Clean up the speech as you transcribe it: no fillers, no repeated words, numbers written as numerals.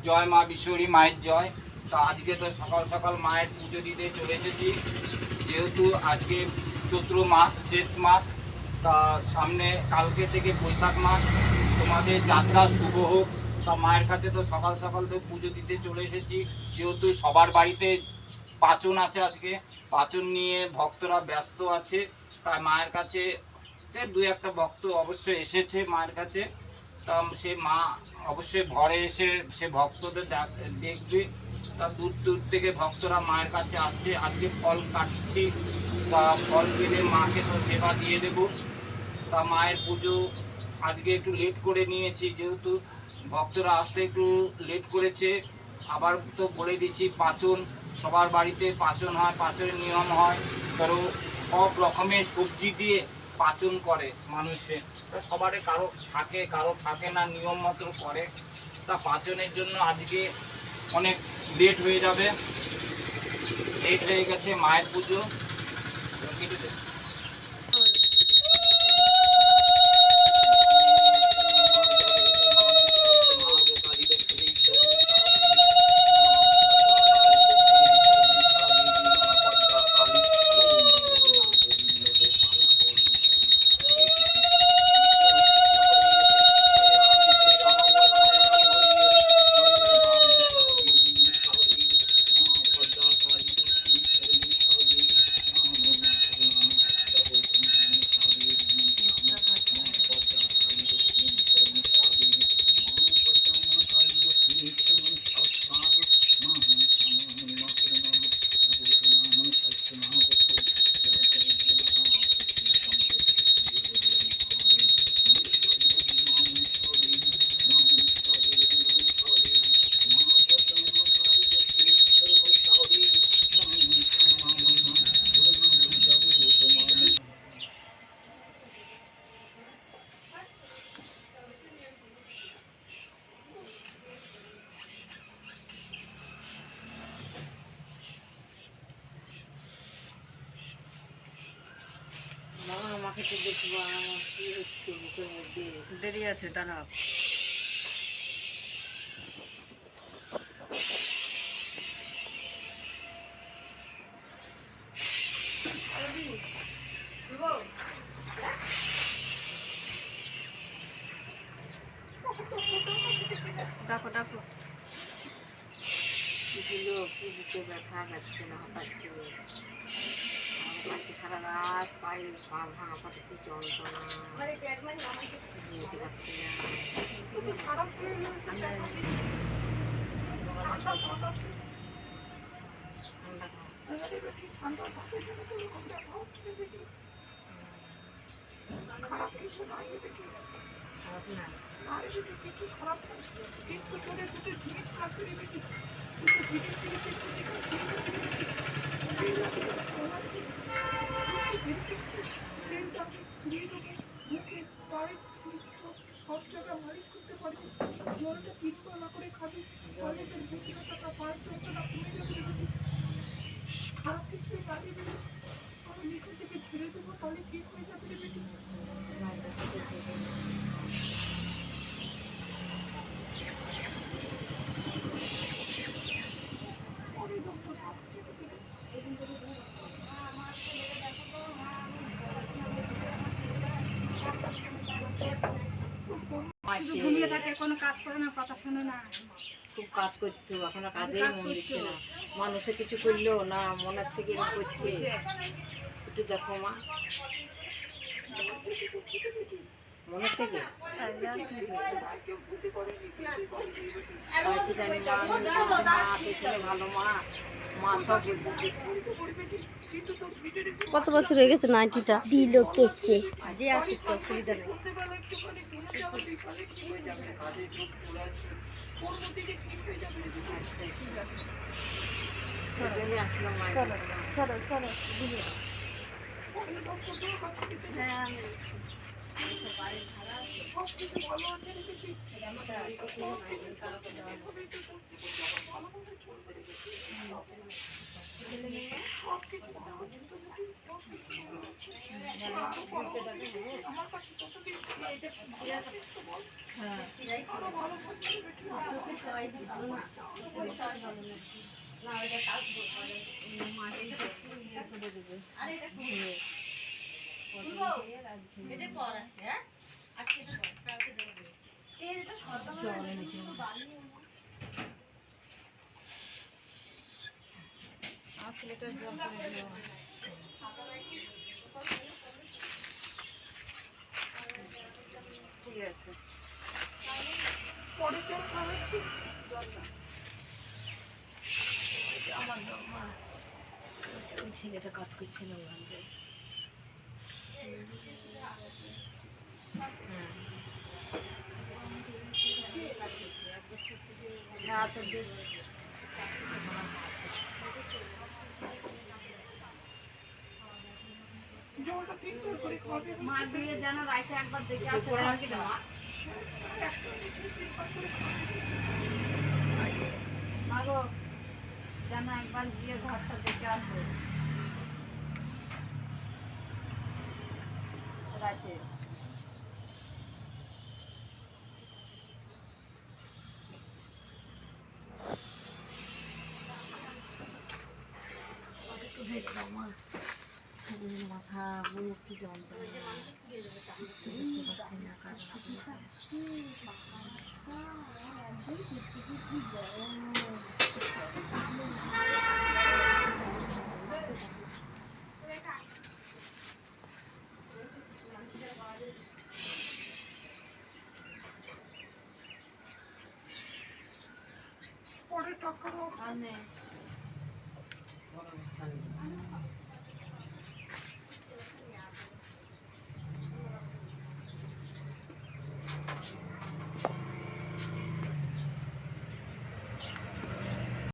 জয় মা বিশ্বরী, মায়ের জয়। তা আজকে তো সকাল সকাল মায়ের পুজো দিতে চলে এসেছি, যেহেতু আজকে চৈত্র মাস শেষ মাস। তা সামনে কালকে থেকে বৈশাখ মাস, তোমাদের যাত্রা শুভ হোক। তা মায়ের কাছে তো সকাল সকাল তো পুজো দিতে চলে এসেছি, যেহেতু সবার বাড়িতে পাচন আছে, আজকে পাচন নিয়ে ভক্তরা ব্যস্ত আছে। তাই মায়ের কাছে দু একটা ভক্ত অবশ্যই এসেছে মায়ের কাছে। তা সে মা অবশ্যই ঘরে এসে সে ভক্তদের দেখবে। তা দূর দূর থেকে ভক্তরা মায়ের কাছে আসছে। আজকে ফল কাটছি, তা ফল কেটে মাকে তো সেবা দিয়ে দেবো। তা মায়ের পুজো আজকে একটু লেট করে নিয়েছি, যেহেতু ভক্তরা আসতে একটু লেট করেছে। আবার তো বলে দিচ্ছি, পাচন সবার বাড়িতে পাচন হয়, পাচনের নিয়ম হয়। কারো সব রকমের সবজি দিয়ে পাচন করে মানুষের। তা সবারই কারো থাকে কারো থাকে না, নিয়ম মতো করে। তা পাচনের জন্য আজকে অনেক লেট হয়ে যাবে, লেট হয়ে গেছে মায়ের পুজো। আমাকে তো দেখবো আমার কি হচ্ছে বুকের মধ্যে, দেরি আছে দাঁড়াও। ডাকো ডাকো, কি দিল, কি বুকে ব্যথা লাগছে না, হঠাৎ করে কালকে সারা রাত পায়ে পা ভাঙা পাতে কি যন্ত্রণা, ঘুমোতে পারছি না। খারাপ কিছু নয়, খারাপ না, আর যদি কিছু খারাপ কিন্তু শরীরে দুটো জিনিস থাকতে বেশি দুটো জিনিস মুখে পায়ে সব জায়গায় মালিশ করতে পারবি, জলটা তিনবেলা করে খাবি, তাহলে তোর বুকে টাকা পায়ের যন্ত্রণা কমে যাবে। খারাপ কিছুই না দিবি, আমি নিচে থেকে ছেড়ে দেবো, তাহলে ঠিক হয়ে যাবে রে বেটি। ঘুমিয়ে থাকে, কোনো কাজ করে না, কথা শোনে না। খুব কাজ করতো, এখন আর কাজেই মন দিচ্ছে না। মানুষে কিছু করলেও না, মনের থেকে এরকম করছে। একটু দেখো মা, মনের থেকে ভালো মা, মা সব কত বছর হয়ে গেছে নাইটিটা দিল কেচে, যে আসুক তো অসুবিধা নেই। চলো চলো চলো দিলে ঠিক আছে। পরে জল খাওয়াচ্ছি। আমার মা ওই ছেলেটা কাজ করছিল ওখানে। হ্যাঁ তো জলটা 3 বার করে খাবে। মা দিয়ে যেন রাইতে একবার দেখে আসে নাকি না? একটা লিটার 3 বার করে খাবে। মা গো যেন একবার গিয়ে ঘরটা দেখে আসে রাতে। একটু দেখে দাও মা, শরীর মাথা বুক কি যন্ত্রণা, দেখতে পাচ্ছি না কাজ পরে টাকা দাও। আর নেই।